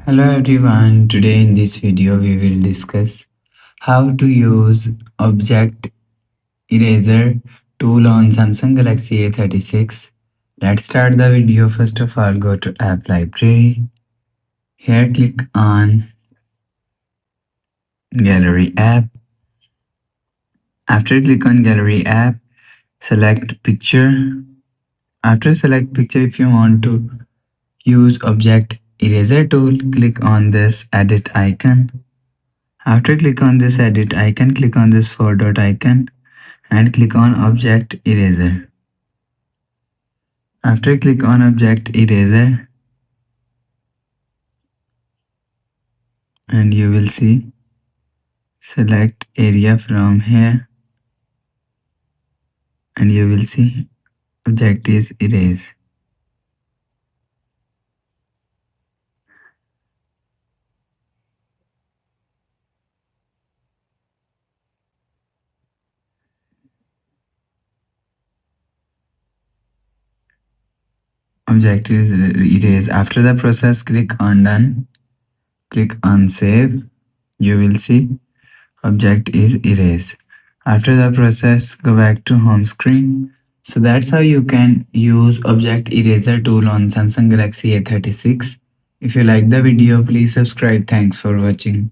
Hello everyone, today in this video we will discuss how to use object eraser tool on Samsung Galaxy A36. Let's start the video. First of all, go to app library. Here click on gallery app. After click on gallery app, select picture. After select picture, if you want to use object eraser tool, click on this edit icon. After click on this edit icon, click on this four dot icon and click on object eraser. After click on object eraser and you will see select area from here and you will see object is erase. Object is erase. After the process, click on done. Click on save. You will see object is erased. After the process, go back to home screen. So that's how you can use object eraser tool on Samsung Galaxy A36. If you like the video, please subscribe. Thanks for watching.